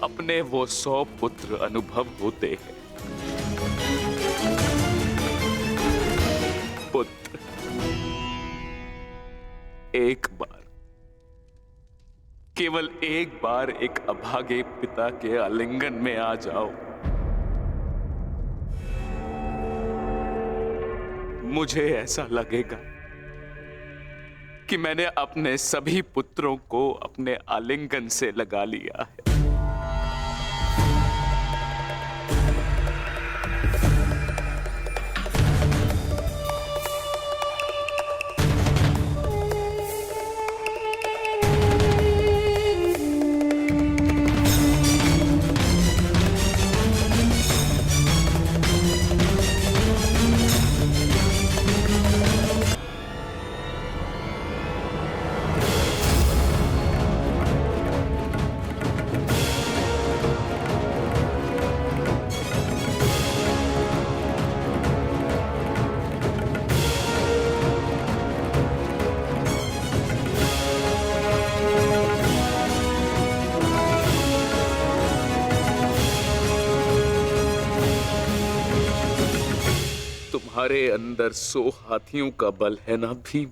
अपने वो 100 पुत्र अनुभव होते हैं। पुत्र, एक बार, केवल एक बार एक अभागे पिता के आलिंगन में आ जाओ। मुझे ऐसा लगेगा कि मैंने अपने सभी पुत्रों को अपने आलिंगन से लगा लिया है। तुम्हारे अंदर 100 हाथियों का बल है ना भीम,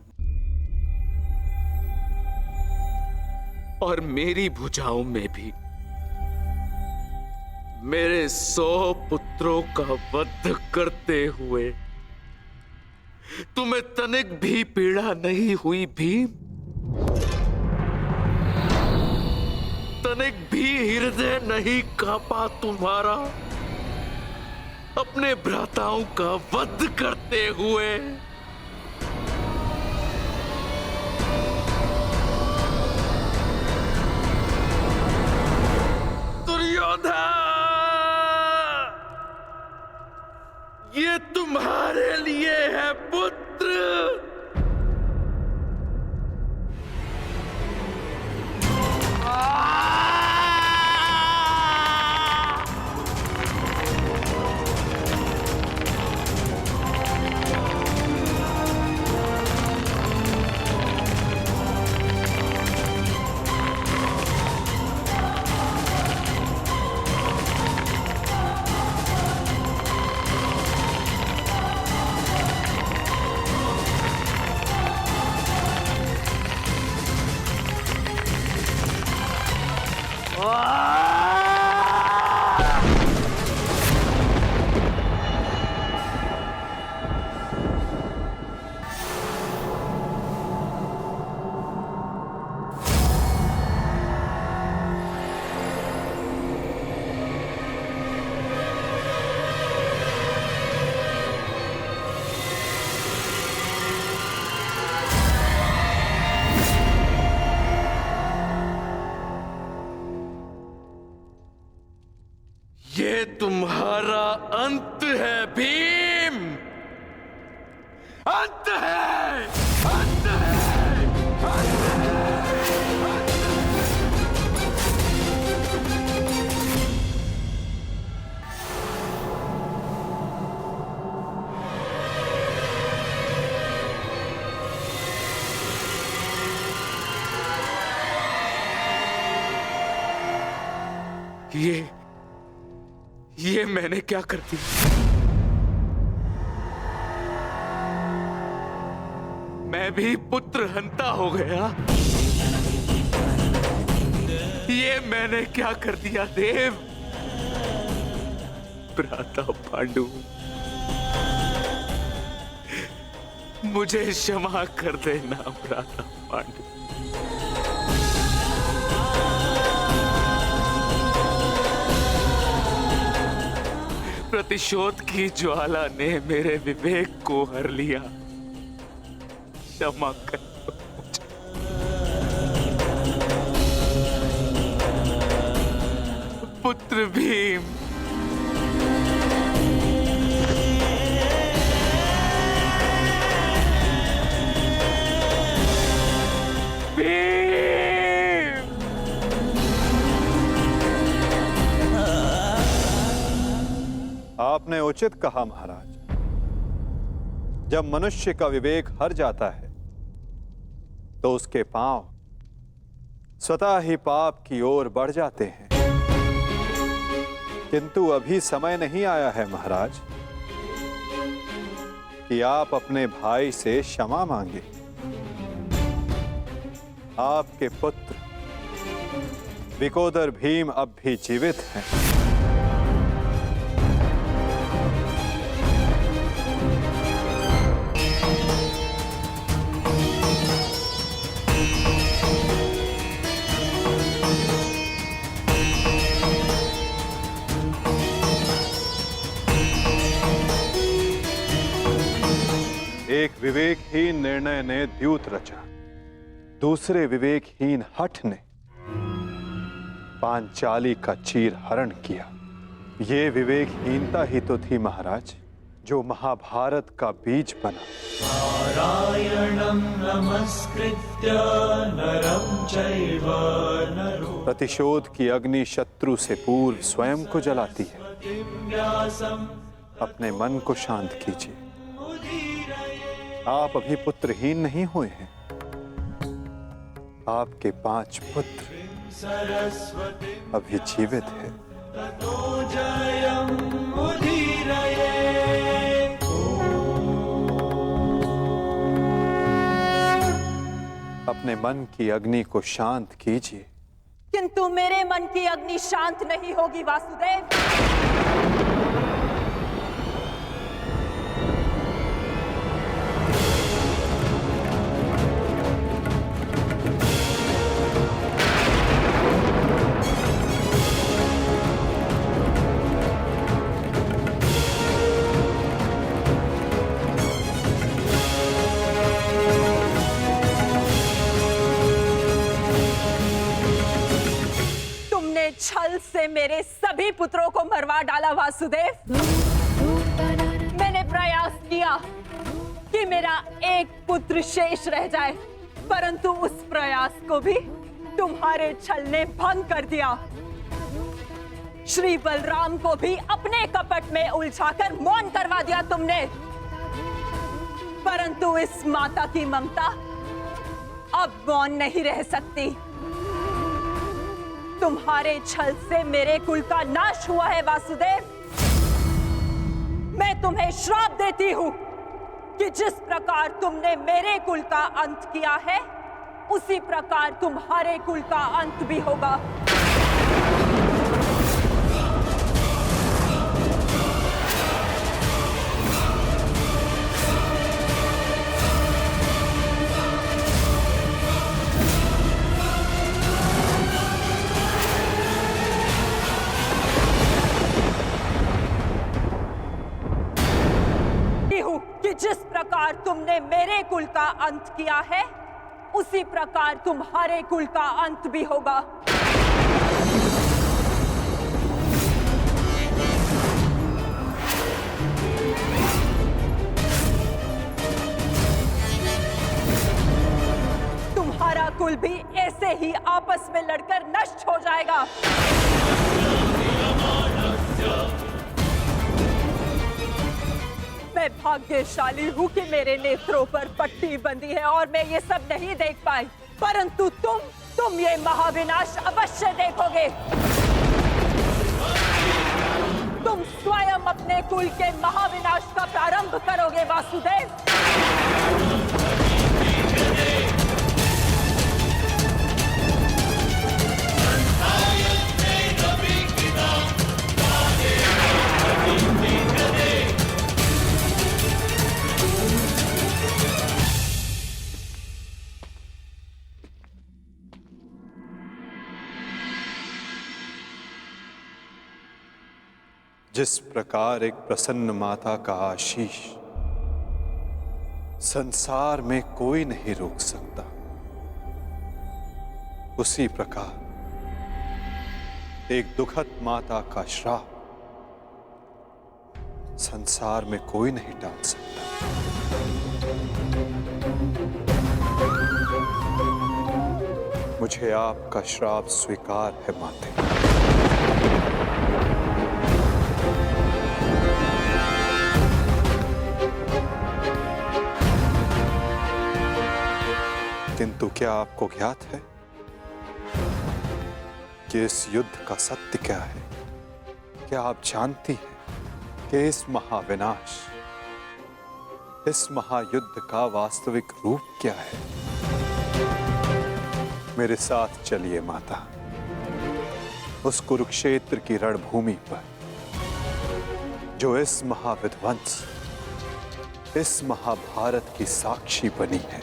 और मेरी भुजाओं में भी मेरे 100 पुत्रों का वध करते हुए तुम्हें तनिक भी पीड़ा नहीं हुई भीम? तनिक भी हृदय नहीं कांपा तुम्हारा अपने भ्राताओं का वध करते हुए? दुर्योधन, ये तुम्हारे लिए है पुत्र। ये तुम्हारा अंत है भीम, अंत है, अंत है, अंत है। ये मैंने क्या कर दिया? मैं भी पुत्र हंता हो गया। ये मैंने क्या कर दिया देव? भ्राता पांडु, मुझे क्षमा कर देना भ्राता पांडु। प्रतिशोध की ज्वाला ने मेरे विवेक को हर लिया। क्षमा कर मुझे। पुत्र भीम, आपने उचित कहा महाराज। जब मनुष्य का विवेक हर जाता है तो उसके पांव स्वतः ही पाप की ओर बढ़ जाते हैं। किंतु अभी समय नहीं आया है महाराज कि आप अपने भाई से क्षमा मांगे। आपके पुत्र विकोदर भीम अब भी जीवित हैं। एक विवेकहीन निर्णय ने द्यूत रचा, दूसरे विवेकहीन हठ ने पांचाली का चीर हरण किया। ये विवेकहीनता ही तो थी महाराज जो महाभारत का बीज बना। नारायणं नमस्कृत्य नरं चैव नरोत्तमं प्रतिशोध की अग्नि शत्रु से पूर्व स्वयं को जलाती है। व्यासं अपने मन को शांत कीजिए। आप अभी पुत्रहीन नहीं हुए हैं। आपके 5 पुत्र सरस्वती अभी जीवित हैं। ततो जयं मुदीरये। अपने मन की अग्नि को शांत कीजिए। किंतु मेरे मन की अग्नि शांत नहीं होगी वासुदेव। छल से मेरे सभी पुत्रों को मरवा डाला वासुदेव। मैंने प्रयास किया कि मेरा एक पुत्र शेष रह जाए, परंतु उस प्रयास को भी तुम्हारे छल ने भंग कर दिया। श्री बलराम को भी अपने कपट में उलझाकर मौन करवा दिया तुमने, परंतु इस माता की ममता अब मौन नहीं रह सकती। तुम्हारे छल से मेरे कुल का नाश हुआ है वासुदेव। मैं तुम्हें श्राप देती हूं कि जिस प्रकार तुमने मेरे कुल का अंत किया है, उसी प्रकार तुम्हारे कुल का अंत भी होगा। कि जिस प्रकार तुमने मेरे कुल का अंत किया है, उसी प्रकार तुम्हारे कुल का अंत भी होगा। तुम्हारा कुल भी ऐसे ही आपस में लड़कर नष्ट हो जाएगा। मैं भाग्यशाली हूँ कि मेरे नेत्रों पर पट्टी बंधी है और मैं ये सब नहीं देख पाई, परंतु तुम ये महाविनाश अवश्य देखोगे। तुम स्वयं अपने कुल के महाविनाश का प्रारंभ करोगे वासुदेव। जिस प्रकार एक प्रसन्न माता का आशीष संसार में कोई नहीं रोक सकता, उसी प्रकार एक दुखद माता का श्राप संसार में कोई नहीं टाल सकता। मुझे आपका श्राप स्वीकार है माते। किंतु क्या आपको ज्ञात है कि इस युद्ध का सत्य क्या है? क्या आप जानती हैं कि इस महाविनाश, इस महायुद्ध का वास्तविक रूप क्या है? मेरे साथ चलिए माता, उस कुरुक्षेत्र की रणभूमि पर जो इस महाविध्वंस, इस महाभारत की साक्षी बनी है।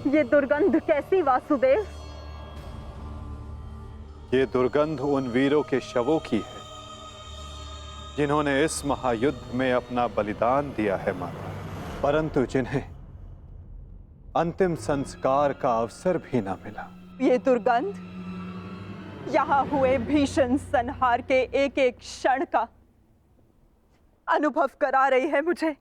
ये दुर्गंध कैसी वासुदेव? ये दुर्गंध उन वीरों के शवों की है जिन्होंने इस महायुद्ध में अपना बलिदान दिया है माता, परंतु जिन्हें अंतिम संस्कार का अवसर भी ना मिला। ये दुर्गंध यहाँ हुए भीषण संहार के एक एक क्षण का अनुभव करा रही है मुझे।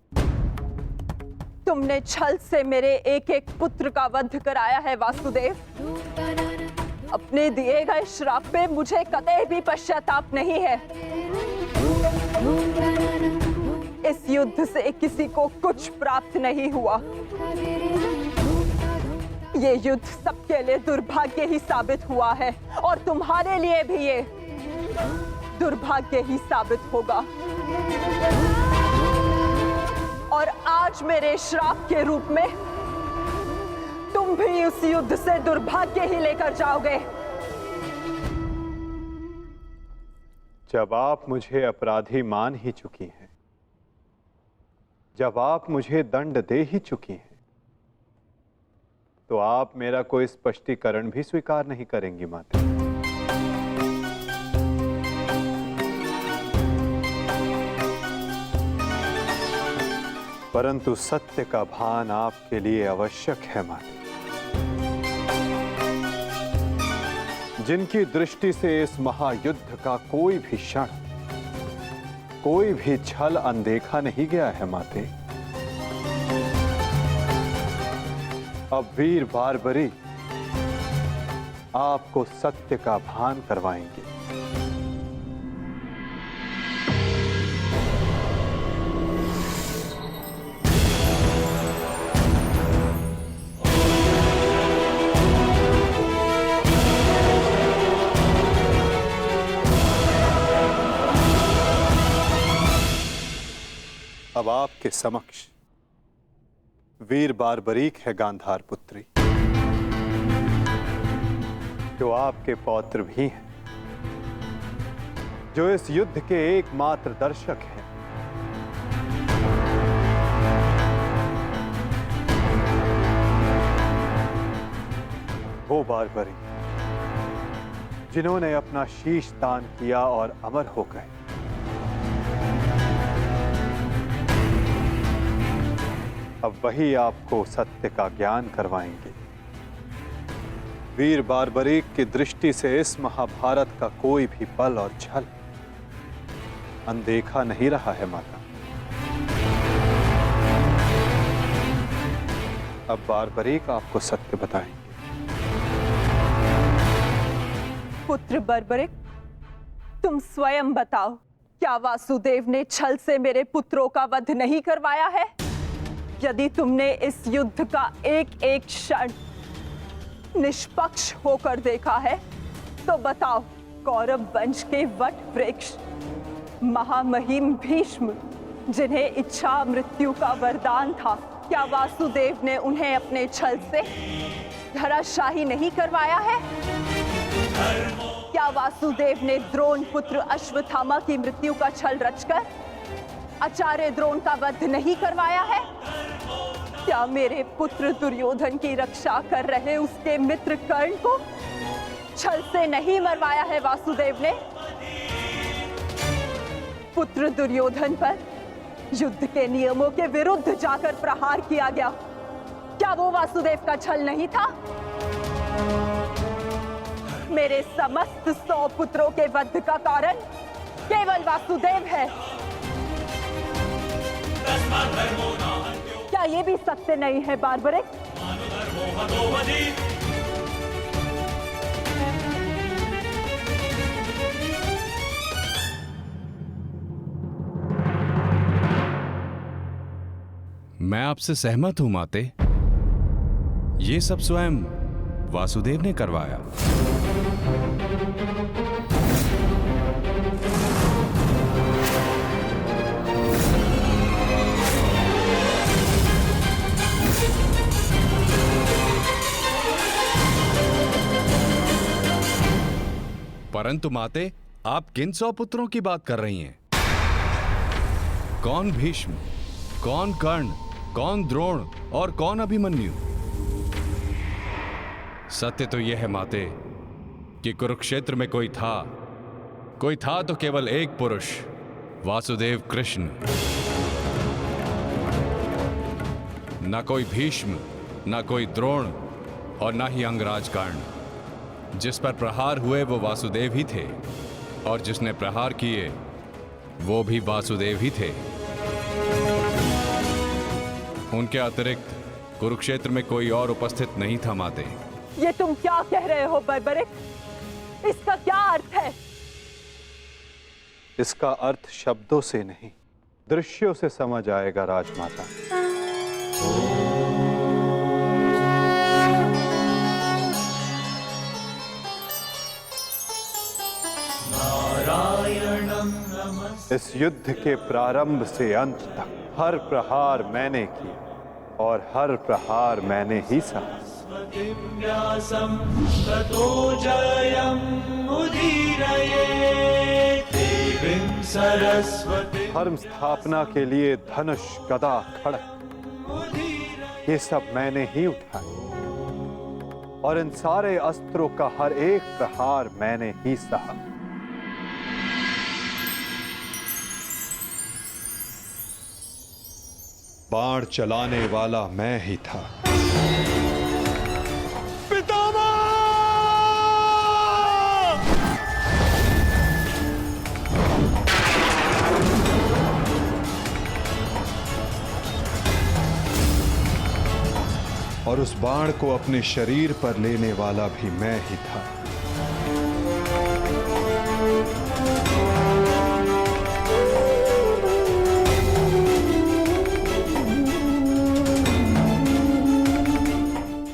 तुमने छल से मेरे एक एक पुत्र का वध कराया है वासुदेव। अपने दिए गए श्राप पे मुझे कतई भी पश्चाताप नहीं है। इस युद्ध से किसी को कुछ प्राप्त नहीं हुआ। ये युद्ध सबके लिए दुर्भाग्य ही साबित हुआ है और तुम्हारे लिए भी ये दुर्भाग्य ही साबित होगा। और आज मेरे श्राप के रूप में तुम भी उस युद्ध से दुर्भाग्य ही लेकर जाओगे। जब आप मुझे अपराधी मान ही चुकी हैं, जब आप मुझे दंड दे ही चुकी हैं, तो आप मेरा कोई स्पष्टीकरण भी स्वीकार नहीं करेंगी माता। परंतु सत्य का भान आपके लिए आवश्यक है माता। जिनकी दृष्टि से इस महायुद्ध का कोई भी क्षण, कोई भी छल अनदेखा नहीं गया है माते, अब वीर बारबरी आपको सत्य का भान करवाएंगे। अब आपके समक्ष वीर बारबरीक है गांधार पुत्री, जो आपके पौत्र भी हैं, जो इस युद्ध के एकमात्र दर्शक हैं। वो बारबरी जिन्होंने अपना शीश दान किया और अमर हो गए। अब वही आपको सत्य का ज्ञान करवाएंगे। वीर बारबरीक की दृष्टि से इस महाभारत का कोई भी बल और छल अनदेखा नहीं रहा है माता। अब बारबरीक आपको सत्य बताएंगे। पुत्र बर्बरिक, तुम स्वयं बताओ, क्या वासुदेव ने छल से मेरे पुत्रों का वध नहीं करवाया है? यदि तुमने इस युद्ध का एक एक क्षण निष्पक्ष होकर देखा है, तो बताओ, कौरव वंश के वट वृक्ष महामहिम भीष्म, जिन्हें इच्छा मृत्यु का वरदान था, क्या वासुदेव ने उन्हें अपने छल से धराशाही नहीं करवाया है? क्या वासुदेव ने द्रोण पुत्र अश्वत्थामा की मृत्यु का छल रचकर आचार्य द्रोण का वध नहीं करवाया है? क्या मेरे पुत्र दुर्योधन की रक्षा कर रहे उसके मित्र कर्ण को छल से नहीं मरवाया है वासुदेव ने? पुत्र दुर्योधन पर युद्ध के नियमों के विरुद्ध जाकर प्रहार किया गया, क्या वो वासुदेव का छल नहीं था? मेरे समस्त 100 पुत्रों के वध का कारण केवल वासुदेव है। क्या ये भी सत्य नहीं है बारबरिक? मैं आपसे सहमत हूं माते। ये सब स्वयं वासुदेव ने करवाया। परंतु माते, आप किन 100 पुत्रों की बात कर रही हैं? कौन भीष्म, कौन कर्ण, कौन द्रोण और कौन अभिमन्यु? सत्य तो यह है माते कि कुरुक्षेत्र में कोई था तो केवल एक पुरुष, वासुदेव कृष्ण। ना कोई भीष्म, ना कोई द्रोण और ना ही अंगराज कर्ण। जिस पर प्रहार हुए वो वासुदेव ही थे, और जिसने प्रहार किए वो भी वासुदेव ही थे। उनके अतिरिक्त कुरुक्षेत्र में कोई और उपस्थित नहीं था माते। ये तुम क्या कह रहे हो बर्बरिक? इसका क्या अर्थ है? इसका अर्थ शब्दों से नहीं, दृश्यों से समझ आएगा राजमाता। इस युद्ध के प्रारंभ से अंत तक हर प्रहार मैंने किया और हर प्रहार मैंने ही सहा। व्यासं ततो जयम् उदीरये देवीं सरस्वती। धर्म स्थापना के लिए धनुष, गदा, खड्ग ये सब मैंने ही उठाए, और इन सारे अस्त्रों का हर एक प्रहार मैंने ही सहा। बाण चलाने वाला मैं ही था। और उस बाण को अपने शरीर पर लेने वाला भी मैं ही था।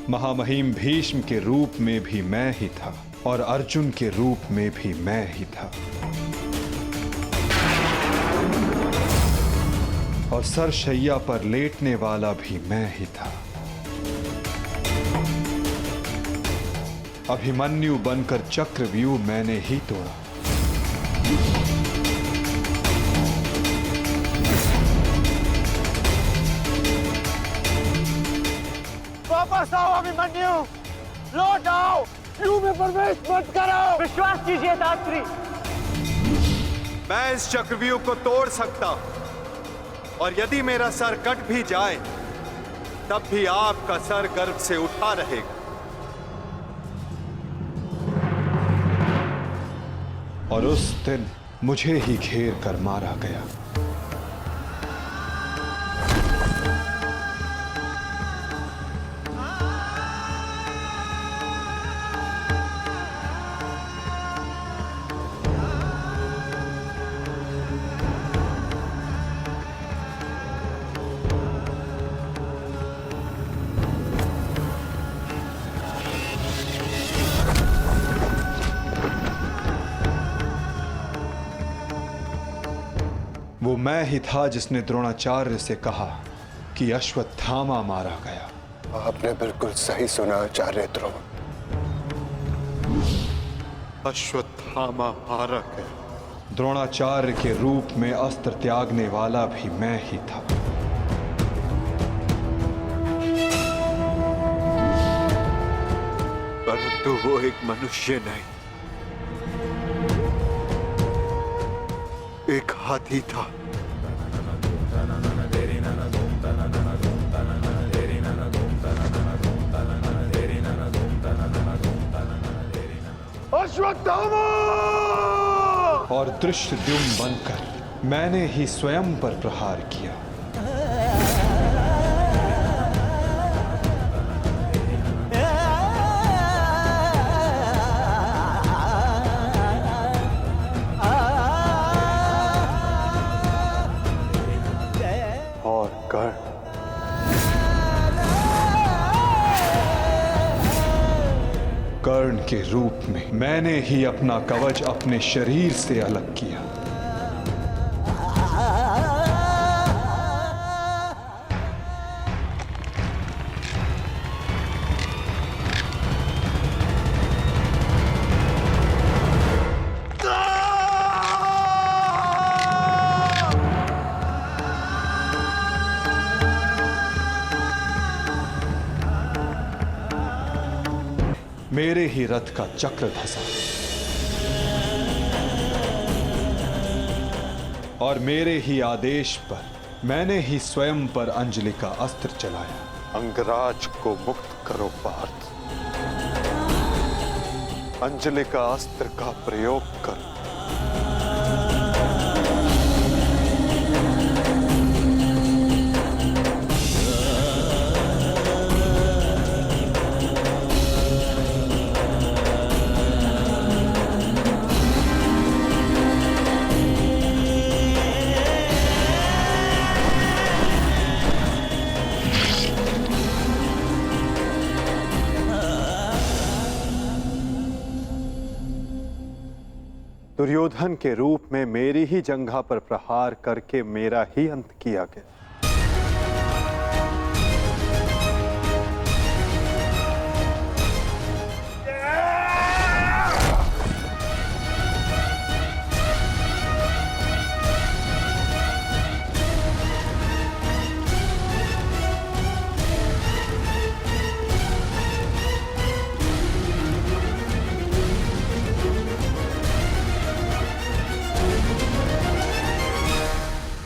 महामहिम भीष्म के रूप में भी मैं ही था, और अर्जुन के रूप में भी मैं ही था। और सरशैया पर लेटने वाला भी मैं ही था। अभिमन्यु बनकर चक्रव्यूह मैंने ही तोड़ा। वापस आओ अभिमन्यु, लौट आओ, व्यूह में प्रवेश मत करो। विश्वास कीजिए दात्री, मैं इस चक्रव्यूह को तोड़ सकता हूं, और यदि मेरा सर कट भी जाए तब भी आपका सर गर्व से उठा रहेगा। और उस दिन मुझे ही घेर कर मारा गया। वो मैं ही था जिसने द्रोणाचार्य से कहा कि अश्वत्थामा मारा गया। आपने बिल्कुल सही सुना आचार्य द्रोण। अश्वत्थामा मारा गया। द्रोणाचार्य के रूप में अस्त्र त्यागने वाला भी मैं ही था। परंतु वो एक मनुष्य नहीं, एक हाथी था। अश्वत्थामा! और धृष्टद्युम्न बनकर मैंने ही स्वयं पर प्रहार किया। और कर्ण के रूप में मैंने ही अपना कवच अपने शरीर से अलग किया। मेरे ही रथ का चक्र धसा और मेरे ही आदेश पर मैंने ही स्वयं पर अंजलि का अस्त्र चलाया। अंगराज को मुक्त करो पार्थ, अंजलि का अस्त्र का प्रयोग करो। दुर्योधन के रूप में मेरी ही जंघा पर प्रहार करके मेरा ही अंत किया गया।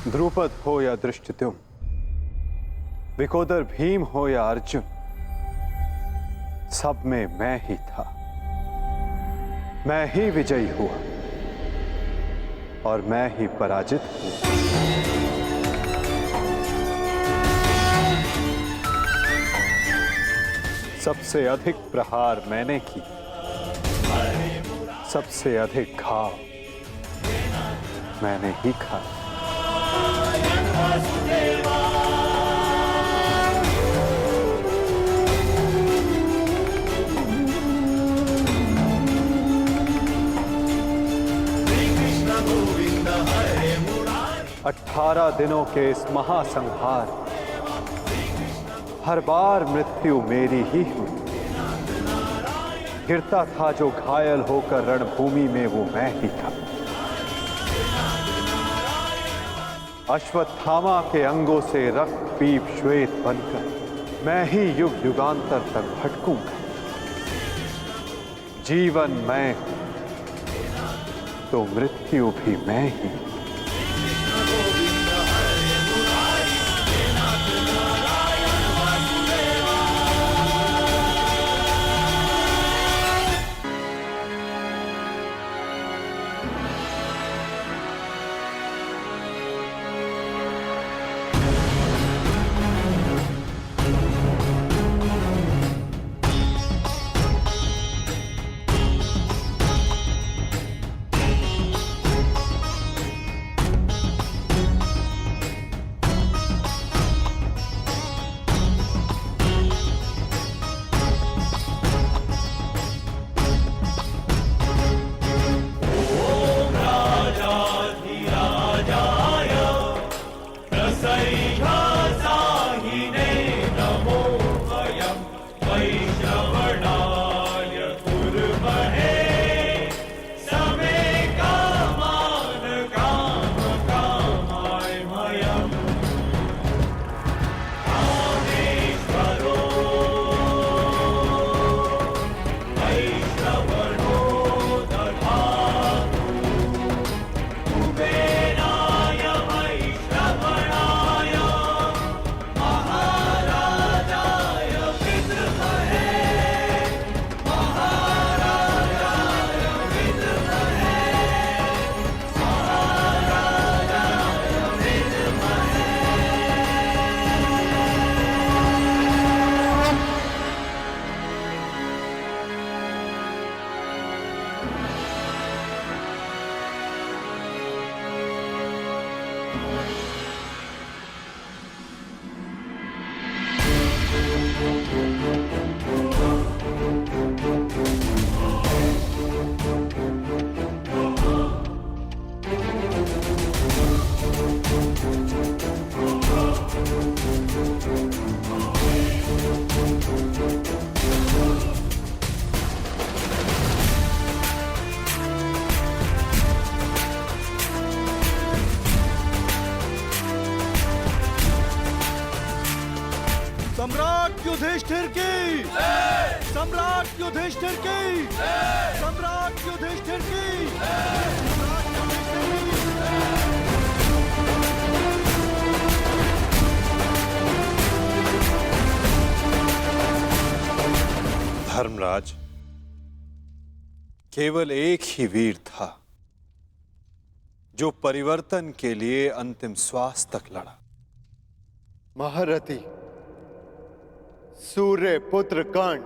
द्रुपद हो या धृष्टद्युम्न, विकोदर भीम हो या अर्जुन, सब में मैं ही था। मैं ही विजयी हुआ और मैं ही पराजित हुआ। सबसे अधिक प्रहार मैंने की, सबसे अधिक घाव मैंने ही खाया। गोविंद 18 दिनों के इस महासंहार हर बार मृत्यु मेरी ही हुई। गिरता था जो घायल होकर रणभूमि में वो मैं ही था। अश्वत्थामा के अंगों से रक्त पीप श्वेत बनकर मैं ही युग युगांतर तक भटकूंगा। जीवन मैं तो मृत्यु भी मैं ही। सम्राट युधिष्ठिर की, सम्राट युधिष्ठिर की, सम्राट युधिष्ठिर की। धर्मराज, केवल एक ही वीर था जो परिवर्तन के लिए अंतिम श्वास तक लड़ा। महारथी सूर्य पुत्र कर्ण।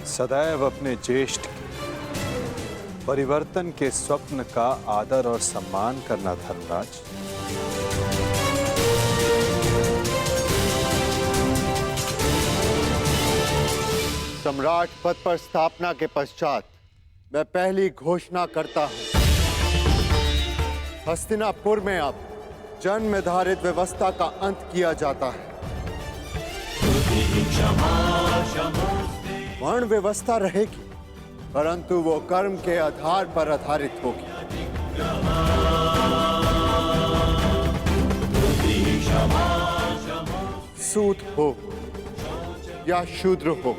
सदैव अपने ज्येष्ठ के परिवर्तन के स्वप्न का आदर और सम्मान करना धर्मराज। सम्राट पद पर स्थापना के पश्चात मैं पहली घोषणा करता हूं, हस्तिनापुर में अब जन्म निर्धारित व्यवस्था का अंत किया जाता है। वर्ण व्यवस्था रहेगी, परंतु वो कर्म के आधार पर आधारित होगी। सूत हो या शूद्र हो,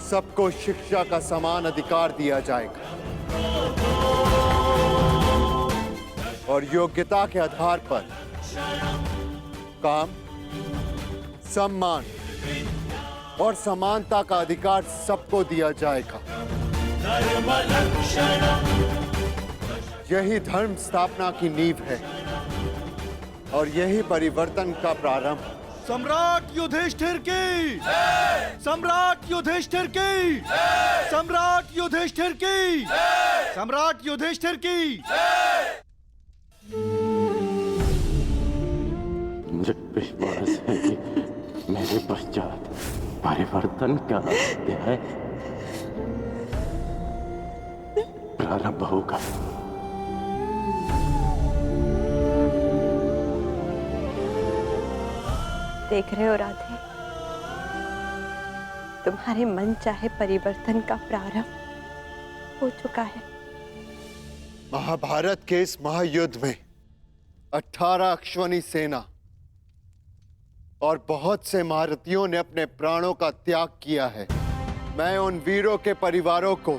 सबको शिक्षा का समान अधिकार दिया जाएगा और योग्यता के आधार पर काम, सम्मान और समानता का अधिकार सबको दिया जाएगा। यही धर्म स्थापना की नींव है और यही परिवर्तन का प्रारंभ है। सम्राट युधिष्ठिर की, सम्राट युधिष्ठिर की, सम्राट युधिष्ठिर की, सम्राट युधिष्ठिर की। मुझे विश्वास है कि मेरे पश्चात परिवर्तन का अध्याय प्रारंभ होगा। देख रहे हो राधे, तुम्हारे मन चाहे परिवर्तन का प्रारंभ हो चुका है। महाभारत के इस महायुद्ध में 18 अश्वनी सेना और बहुत से महारथियों ने अपने प्राणों का त्याग किया है। मैं उन वीरों के परिवारों को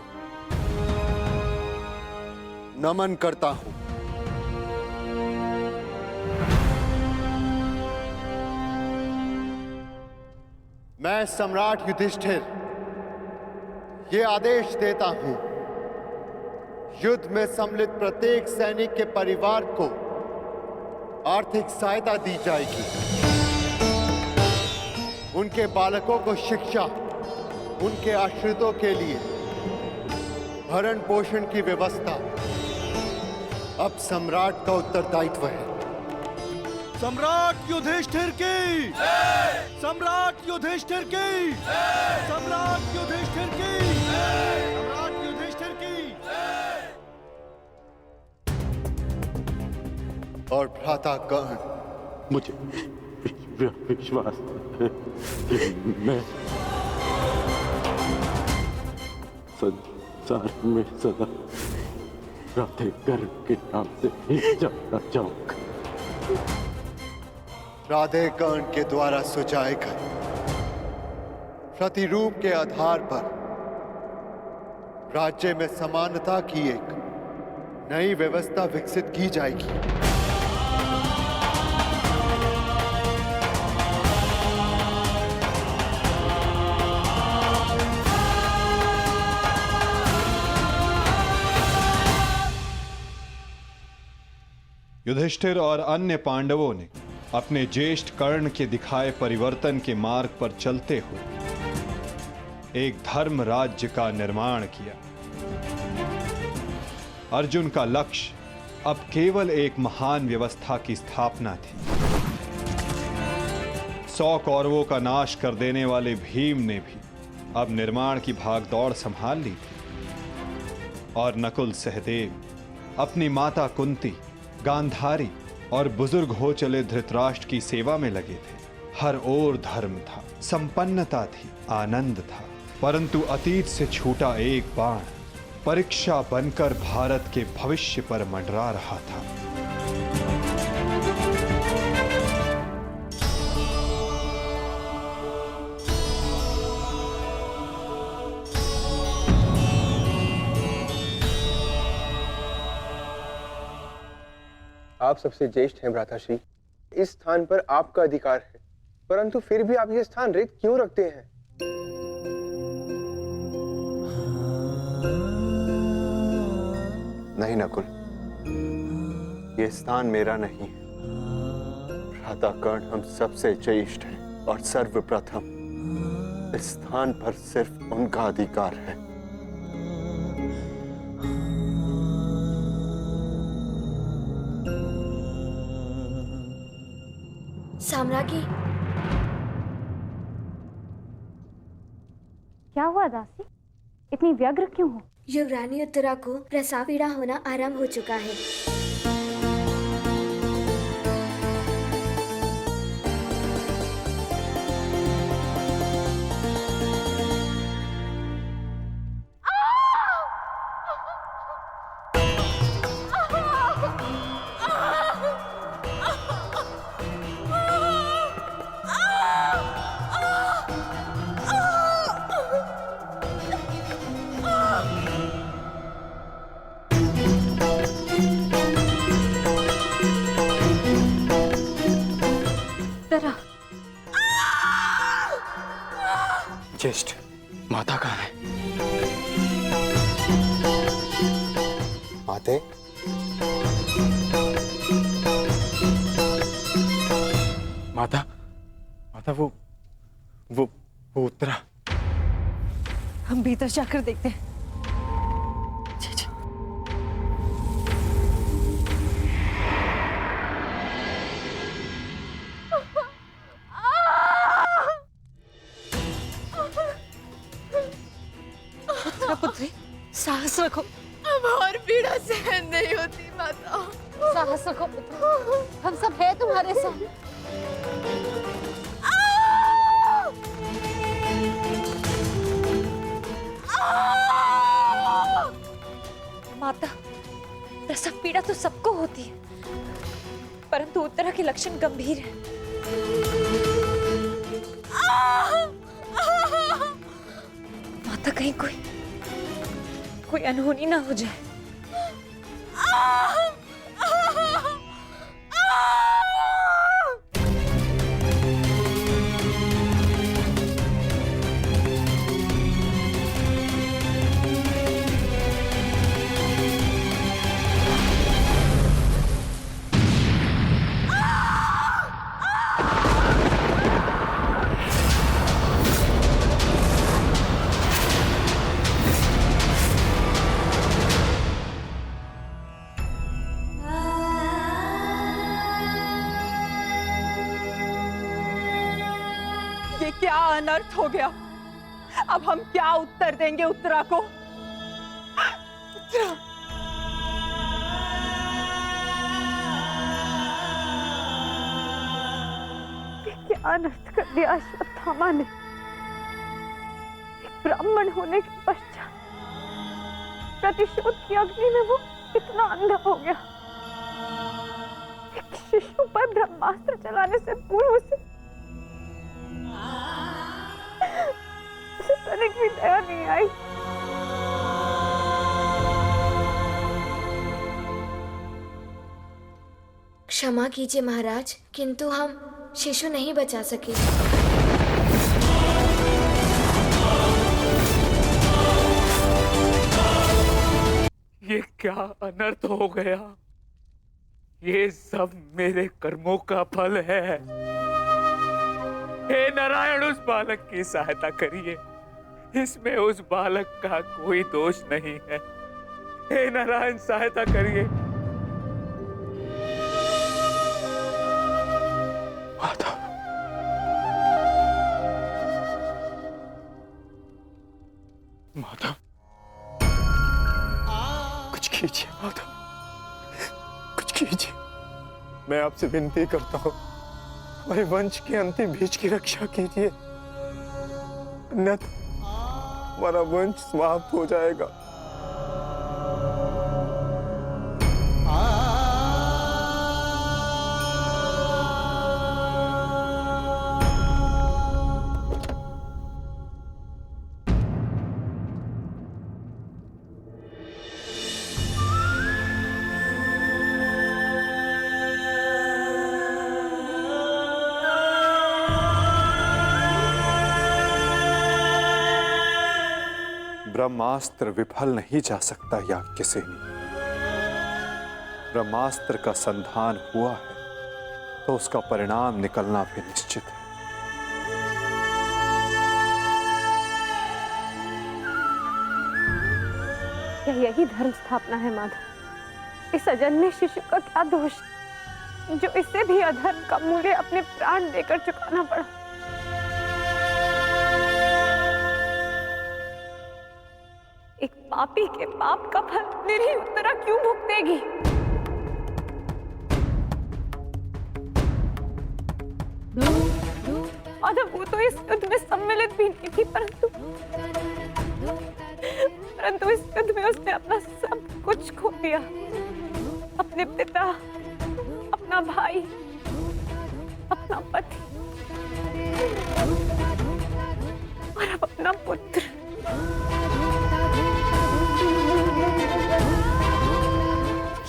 नमन करता हूं। मैं सम्राट युधिष्ठिर ये आदेश देता हूं, युद्ध में सम्मिलित प्रत्येक सैनिक के परिवार को आर्थिक सहायता दी जाएगी। उनके बालकों को शिक्षा, उनके आश्रितों के लिए भरण पोषण की व्यवस्था अब सम्राट का उत्तरदायित्व है। सम्राट युधिष्ठिर की, सम्राट युधिष्ठिर की, सम्राट युधिष्ठिर की, सम्राट युधिष्ठिर की। और भ्राता कर्ण, मुझे विश्वास है कि मैं संसार में सदा राधे कर्ण के नाम से ही जाना चाहूंगा। राधे कर्ण के द्वारा सुझाए गए प्रतिरूप के आधार पर राज्य में समानता की एक नई व्यवस्था विकसित की जाएगी। युधिष्ठिर और अन्य पांडवों ने अपने ज्येष्ठ कर्ण के दिखाए परिवर्तन के मार्ग पर चलते हुए एक धर्म राज्य का निर्माण किया। अर्जुन का लक्ष्य अब केवल एक महान व्यवस्था की स्थापना थी। 100 कौरवों का नाश कर देने वाले भीम ने भी अब निर्माण की भागदौड़ संभाल ली थी और नकुल सहदेव अपनी माता कुंती, गांधारी और बुजुर्ग हो चले धृतराष्ट्र की सेवा में लगे थे। हर ओर धर्म था, संपन्नता थी, आनंद था, परंतु अतीत से छूटा एक बाण परीक्षा बनकर भारत के भविष्य पर मंडरा रहा था। आप सबसे ज्येष्ठ हैं भ्राताश्री। इस स्थान पर आपका अधिकार है, परंतु फिर भी आप ये स्थान रिक्त क्यों रखते हैं? नहीं नकुल, ये स्थान मेरा नहीं है। भ्राता कर्ण हम सबसे ज्येष्ठ हैं और सर्वप्रथम इस स्थान पर सिर्फ उनका अधिकार है। साम्राज्ञी, क्या हुआ दासी? इतनी व्यग्र क्यों हो? युवरानी उत्तरा को प्रसव पीड़ा होना आरंभ हो चुका है। ज्येष्ठ, माता कहाँ है? माते? माता, माता वो उत्तरा। हम भीतर जाकर देखते हैं। पुत्री, साहस रखो। अब और पीड़ा सहन नहीं होती माता। साहस रखो पुत्र, हम सब हैं तुम्हारे साथ। माता, प्रसव पीड़ा तो सबको होती है, परंतु उत्तरा के लक्षण गंभीर हैं। माता, कहीं कोई अनहोनी ना हो जाए। ये क्या अनर्थ हो गया? अब हम क्या उत्तर देंगे उत्तरा को? उत्तरा, क्या अनर्थ कर दिया अश्वत्थामा ने। एक ब्राह्मण होने के पश्चात प्रतिशोध की अग्नि में वो कितना अंधा हो गया। एक शिशु पर ब्रह्मास्त्र चलाने से पूर्व उसे तनिक भी दया नहीं आई। क्षमा कीजिए महाराज, किंतु हम शिशु नहीं बचा सके। ये क्या अनर्थ हो गया? ये सब मेरे कर्मों का फल है। हे नारायण, उस बालक की सहायता करिए। इसमें उस बालक का कोई दोष नहीं है। हे नारायण, सहायता करिए। माता, माता, कुछ कीजिए माता, कुछ कीजिए। मैं आपसे विनती करता हूँ, हमारे वंश के अंतिम बीज की रक्षा कीजिए, अन्यथा हमारा वंश समाप्त हो जाएगा। ब्रह्मास्त्र विफल नहीं जा सकता याज्ञसेनी। ब्रह्मास्त्र का संधान हुआ है तो उसका परिणाम निकलना भी निश्चित है। क्या यही धर्म स्थापना है माधव? इस अजन्मे शिशु का क्या दोष जो इससे भी अधर्म का मूल्य अपने प्राण देकर चुकाना पड़ा? एक पापी के पाप का फल निरीह उत्तरा क्यों भुगतेगी? माधव वो तो इस युद्ध में सम्मिलित भी नहीं थी, परंतु इस युद्ध में उसने अपना सब कुछ खो दिया। अपने पिता, अपना भाई, अपना पति और अब अपना पुत्र।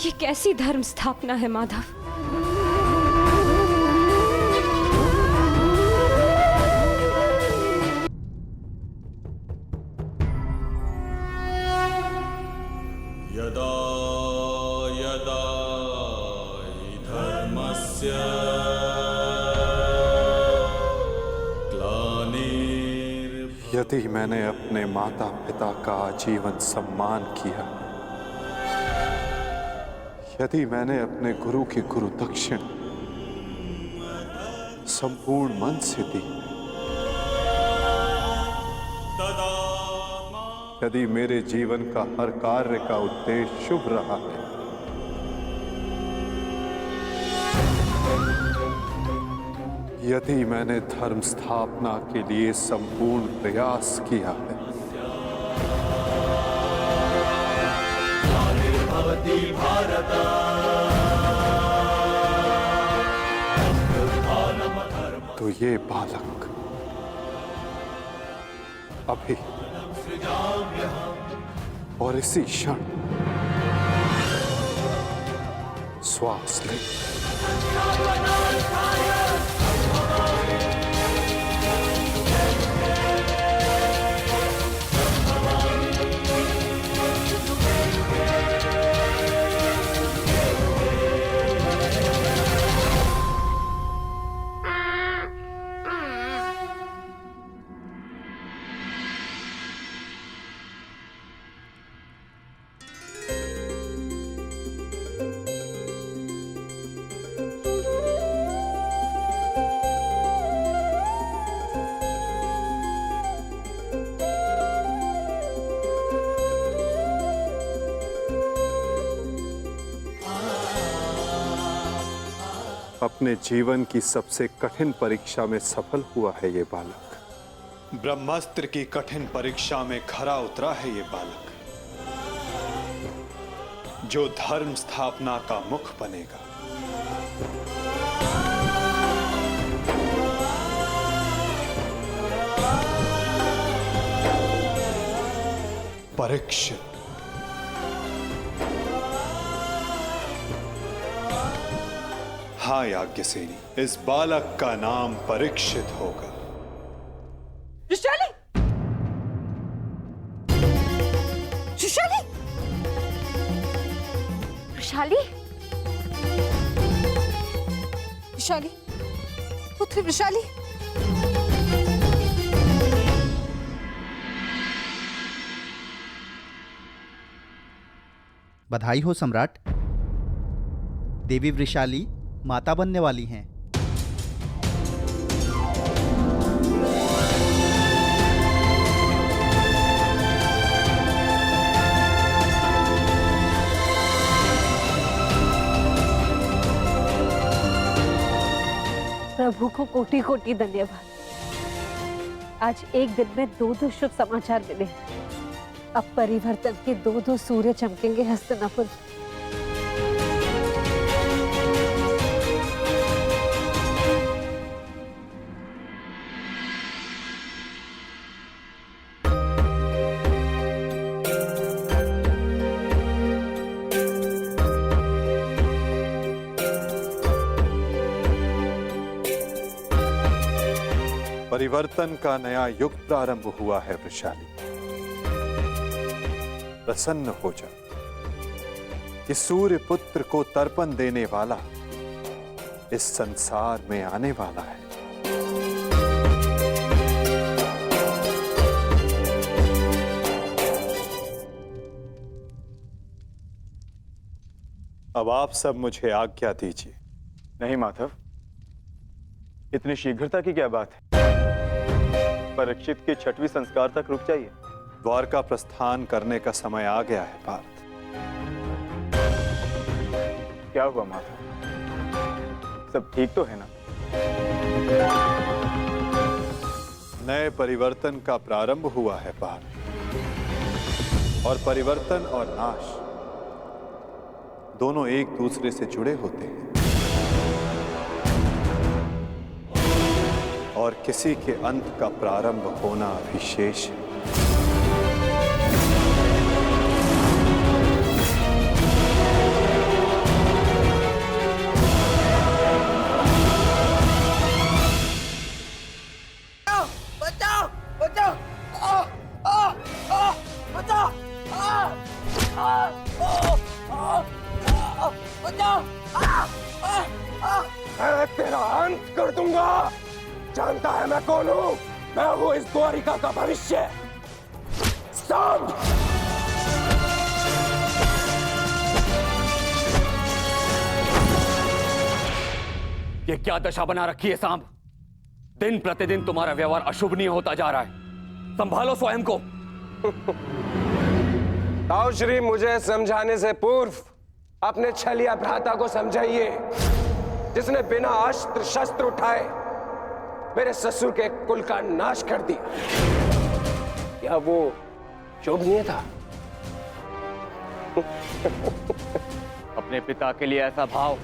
ये कैसी धर्म स्थापना है माधव? यदा यदा हि धर्मस्य ग्लानिर्भवति। यदि मैंने अपने माता पिता का आजीवन सम्मान किया, यदि मैंने अपने गुरु की गुरु दक्षिण संपूर्ण मन से दी, यदि मेरे जीवन का हर कार्य का उद्देश्य शुभ रहा है, यदि मैंने धर्म स्थापना के लिए संपूर्ण प्रयास किया है, तो ये बालक अभी और इसी क्षण श्वास ले। अपने जीवन की सबसे कठिन परीक्षा में सफल हुआ है ये बालक। ब्रह्मास्त्र की कठिन परीक्षा में खरा उतरा है ये बालक, जो धर्म स्थापना का मुख बनेगा। परीक्षित। हाँ याज्ञसेनी, इस बालक का नाम परीक्षित होगा। विशाली! विशाली! विशाली? विशाली, पुत्री विशाली! बधाई हो सम्राट। देवी वृषाली माता बनने वाली हैं। प्रभु को कोटि कोटि धन्यवाद। आज एक दिन में दो शुभ समाचार मिले। अब परिवर्तन के दो सूर्य चमकेंगे हस्तिनापुर। परिवर्तन का नया युग प्रारंभ हुआ है वृषाली। प्रसन्न हो जा कि सूर्य पुत्र को तर्पण देने वाला इस संसार में आने वाला है। अब आप सब मुझे आज्ञा दीजिए। नहीं माधव, इतनी शीघ्रता की क्या बात है? परीक्षित के 6वें संस्कार तक रुक जाइए। द्वारका प्रस्थान करने का समय आ गया है पार्थ। क्या हुआ माधव? सब ठीक तो है ना? नए परिवर्तन का प्रारंभ हुआ है पार्थ, और परिवर्तन और नाश दोनों एक दूसरे से जुड़े होते हैं, और किसी के अंत का प्रारंभ होना भी शेष है। बचाओ बचाओ, बचाओ, बचाओ। मैं तेरा अंत कर दूंगा। जानता है मैं कौन हूं? मैं हूं इस द्वारिका का भविष्य, सांब। ये क्या दशा बना रखी है सांब? दिन प्रतिदिन तुम्हारा व्यवहार अशुभनीय होता जा रहा है। संभालो स्वयं को। ताऊ श्री, मुझे समझाने से पूर्व अपने छलिया भ्राता को समझाइए, जिसने बिना अस्त्र शस्त्र उठाए मेरे ससुर के कुल का नाश कर दिया। क्या वो शोभनीय था? अपने पिता के लिए ऐसा भाव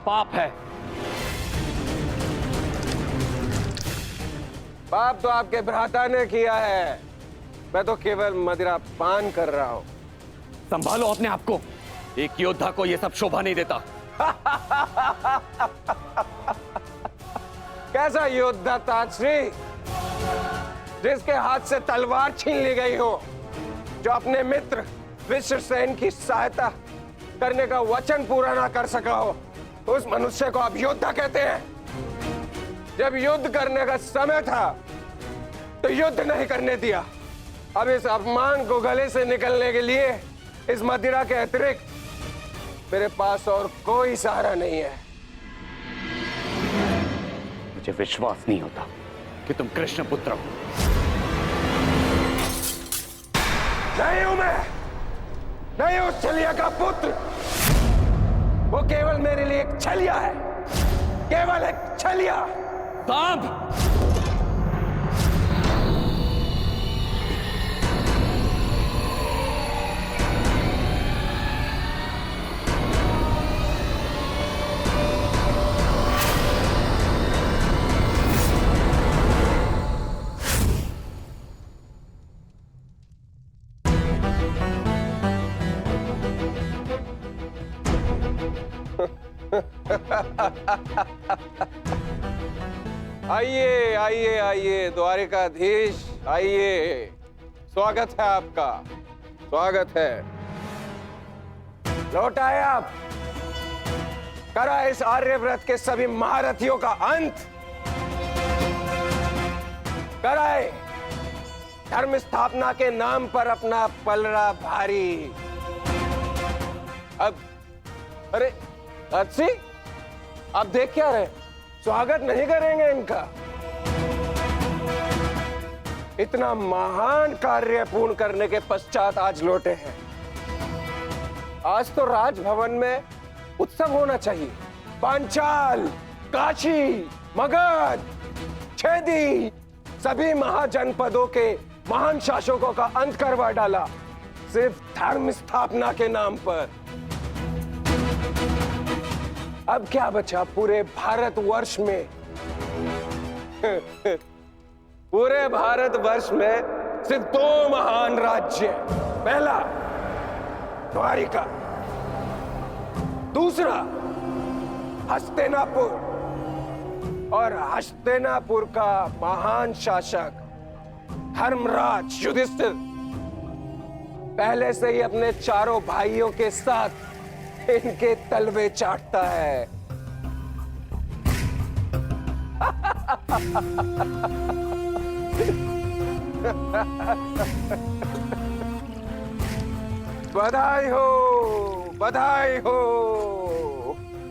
पाप है। पाप तो आपके भ्राता ने किया है, मैं तो केवल मदिरा पान कर रहा हूं। संभालो अपने आप को। एक योद्धा को यह सब शोभा नहीं देता। कैसा योद्धा ताजश्री, जिसके हाथ से तलवार छीन ली गई हो, जो अपने मित्र विश्वसेन की सहायता करने का वचन पूरा ना कर सका हो, उस मनुष्य को आप योद्धा कहते हैं? जब युद्ध करने का समय था तो युद्ध नहीं करने दिया। अब इस अपमान को गले से निकलने के लिए इस मदिरा के अतिरिक्त मेरे पास और कोई सहारा नहीं है। मुझे विश्वास नहीं होता कि तुम कृष्ण पुत्र हो। नहीं हूं मैं, नहीं उस छलिया का पुत्र। वो केवल मेरे लिए एक छलिया है, केवल एक छलिया। सांब! आइए आइए आइए द्वारिकाधीश, आइए। स्वागत है आपका, स्वागत है। लौट आए आप। करा इस आर्यव्रत के सभी महारथियों का अंत। कराए धर्म स्थापना के नाम पर अपना पलड़ा भारी। अब अरे अच्छी, आप देख क्या रहे? स्वागत नहीं करेंगे इनका? इतना महान कार्य पूर्ण करने के पश्चात आज लौटे हैं। आज तो राजभवन में उत्सव होना चाहिए। पांचाल, काशी, मगध, छेदी, सभी महाजनपदों के महान शासकों का अंत करवा डाला, सिर्फ धर्म स्थापना के नाम पर। अब क्या बचा पूरे भारतवर्ष में? पूरे भारतवर्ष में सिर्फ दो महान राज्य। पहला द्वारिका, दूसरा हस्तिनापुर। और हस्तिनापुर का महान शासक धर्मराज युधिष्ठिर पहले से ही अपने चारों भाइयों के साथ इनके तलवे चाटता है। बधाई हो, बधाई हो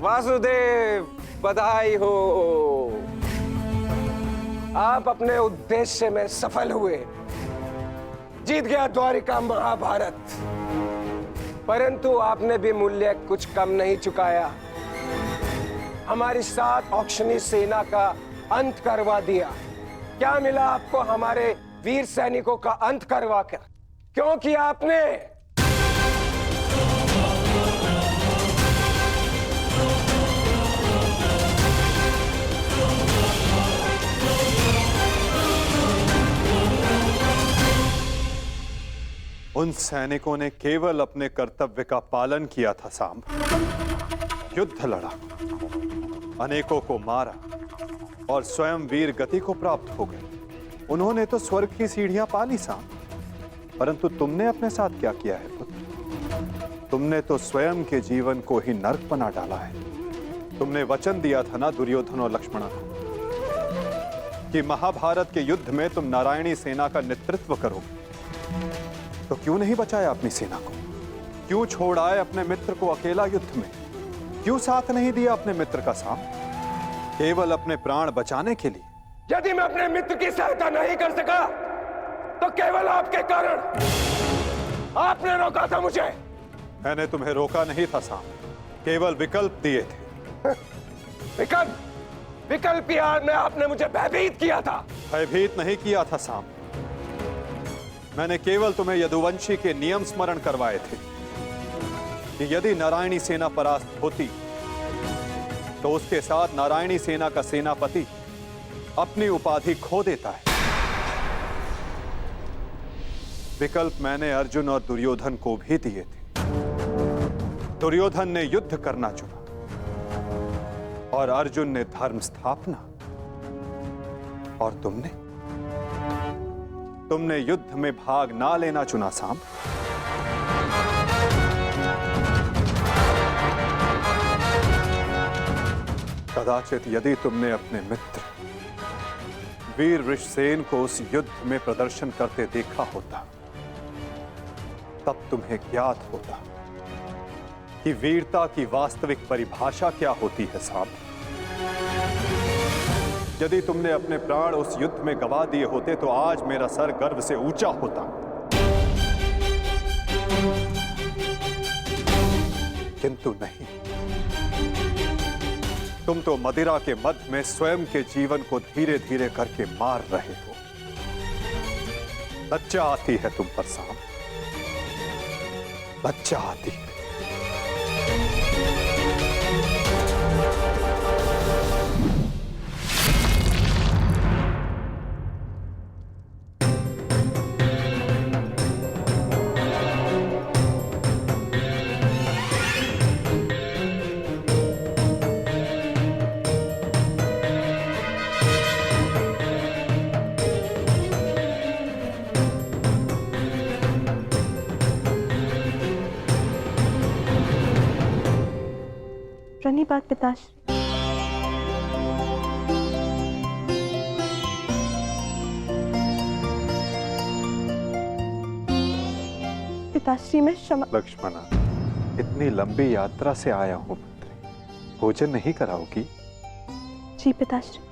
वासुदेव, बधाई हो। आप अपने उद्देश्य में सफल हुए, जीत गया द्वारिका महाभारत। परंतु आपने भी मूल्य कुछ कम नहीं चुकाया। हमारी 7 औक्षणी सेना का अंत करवा दिया। क्या मिला आपको हमारे वीर सैनिकों का अंत करवा कर? क्योंकि आपने उन सैनिकों ने केवल अपने कर्तव्य का पालन किया था सांब। युद्ध लड़ा, अनेकों को मारा और स्वयं वीर गति को प्राप्त हो गए। उन्होंने तो स्वर्ग की सीढ़ियां पाली सांब, परंतु तुमने अपने साथ क्या किया है पुत्र? तुमने तो स्वयं के जीवन को ही नर्क बना डाला है। तुमने वचन दिया था ना दुर्योधन और लक्ष्मण को कि महाभारत के युद्ध में तुम नारायणी सेना का नेतृत्व करोगे। तो क्यों नहीं बचाया अपनी सेना को? क्यों छोड़ आए अपने मित्र को अकेला युद्ध में? क्यों साथ नहीं दिया अपने मित्र का साथ, केवल अपने प्राण बचाने के लिए? यदि मैं अपने मित्र की सहायता नहीं कर सका तो केवल आपके कारण। आपने रोका था मुझे। मैंने तुम्हें रोका नहीं था साम, केवल विकल्प दिए थे। विकल्प? विकल्प यार में आपने मुझे भयभीत किया था। भयभीत नहीं किया था साम, मैंने केवल तुम्हें यदुवंशी के नियम स्मरण करवाए थे कि यदि नारायणी सेना परास्त होती तो उसके साथ नारायणी सेना का सेनापति अपनी उपाधि खो देता है। विकल्प मैंने अर्जुन और दुर्योधन को भी दिए थे। दुर्योधन ने युद्ध करना चुना और अर्जुन ने धर्म स्थापना, और तुमने युद्ध में भाग ना लेना चुना सांब। कदाचित यदि तुमने अपने मित्र वीर वृषसेन को उस युद्ध में प्रदर्शन करते देखा होता, तब तुम्हें ज्ञात होता कि वीरता की वास्तविक परिभाषा क्या होती है साहब। यदि तुमने अपने प्राण उस युद्ध में गवा दिए होते तो आज मेरा सर गर्व से ऊंचा होता। किंतु नहीं, तुम तो मदिरा के मद में स्वयं के जीवन को धीरे धीरे करके मार रहे हो। लज्जा आती है तुम पर साहब, लज्जा आती है। प्रणिपात पिताश्री। पिताश्री मैं क्षमा। लक्ष्मणा, इतनी लंबी यात्रा से आया हूं पुत्री, भोजन नहीं कराओगी? जी पिताश्री।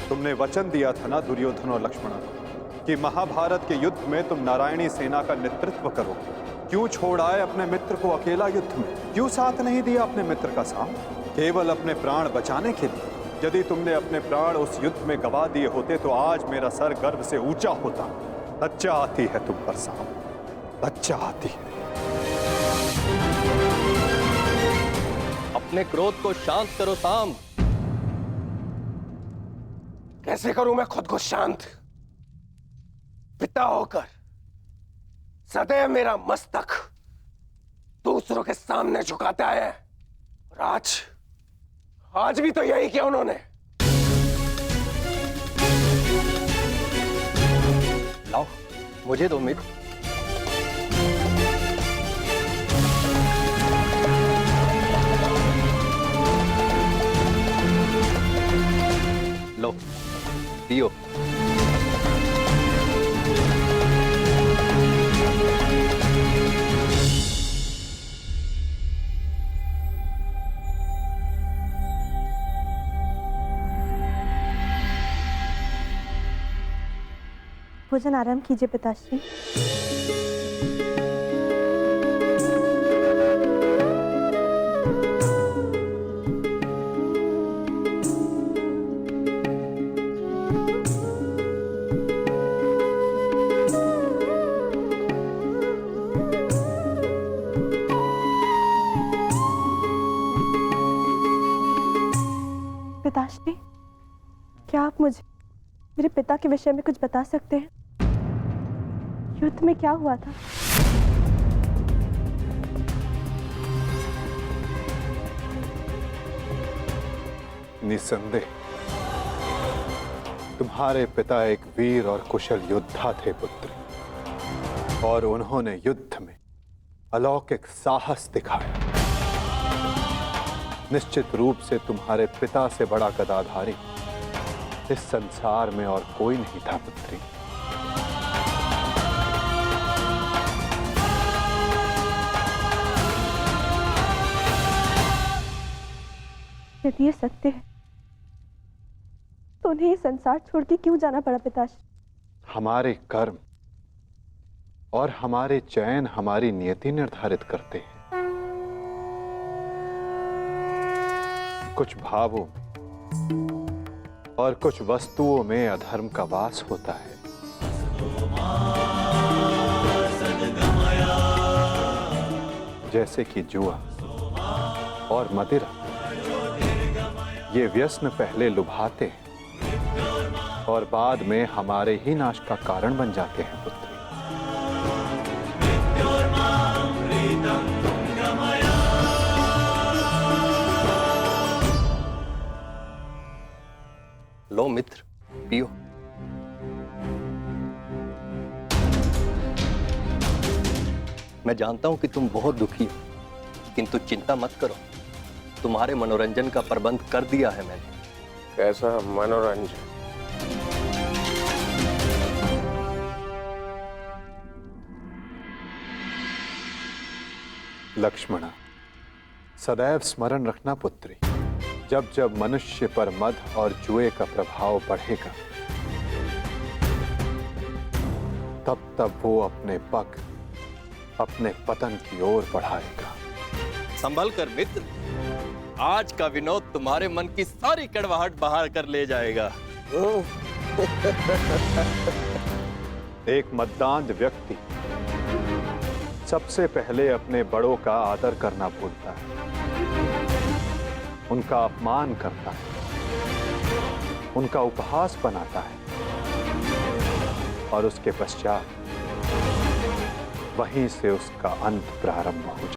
तुमने वचन दिया था ना दुर्योधन और लक्ष्मण को कि महाभारत के युद्ध में तुम नारायणी सेना का नेतृत्व करोगे। क्यों छोड़ आए अपने मित्र को अकेला युद्ध में? क्यों साथ नहीं दिया अपने मित्र का साथ, केवल अपने प्राण बचाने के लिए? यदि तुमने अपने प्राण उस युद्ध में गवा दिए होते तो आज मेरा सर गर्व से ऊंचा होता। लज्जा आती है तुम पर साहब, लज्जा आती है। अपने क्रोध को शांत करो साम। कैसे करूं मैं खुद को शांत? पिता होकर सदैव मेरा मस्तक दूसरों के सामने झुकाता है, और आज भी तो यही किया उन्होंने। लाओ, मुझे दो मित्र। लो, पियो। भोजन आराम कीजिए पिताश्री। पिताश्री, क्या आप मुझे मेरे पिता के विषय में कुछ बता सकते हैं? युद्ध में क्या हुआ था? निसंदेह तुम्हारे पिता एक वीर और कुशल योद्धा थे पुत्री, और उन्होंने युद्ध में अलौकिक साहस दिखाया। निश्चित रूप से तुम्हारे पिता से बड़ा गदाधारी इस संसार में और कोई नहीं था पुत्री। यदि ये सत्य है तो उन्हें ये संसार छोड़ के क्यों जाना पड़ा पिताश्री? हमारे कर्म और हमारे चयन हमारी नियति निर्धारित करते हैं। कुछ भावों और कुछ वस्तुओं में अधर्म का वास होता है। जैसे कि जुआ और मदिरा, ये व्यसन पहले लुभाते हैं और बाद में हमारे ही नाश का कारण बन जाते हैं पुत्री। लो मित्र, पियो। मैं जानता हूं कि तुम बहुत दुखी हो, किंतु चिंता मत करो, तुम्हारे मनोरंजन का प्रबंध कर दिया है मैंने। कैसा मनोरंजन? लक्ष्मणा, सदैव स्मरण रखना पुत्री, जब जब मनुष्य पर मद और जुए का प्रभाव बढ़ेगा, तब तब वो अपने पग अपने पतन की ओर बढ़ाएगा। संभल कर मित्र, आज का विनोद तुम्हारे मन की सारी कड़वाहट बाहर कर ले जाएगा। एक मद्दांध व्यक्ति सबसे पहले अपने बड़ों का आदर करना भूलता है, उनका अपमान करता है, उनका उपहास बनाता है, और उसके पश्चात वहीं से उसका अंत प्रारंभ हो जाता है।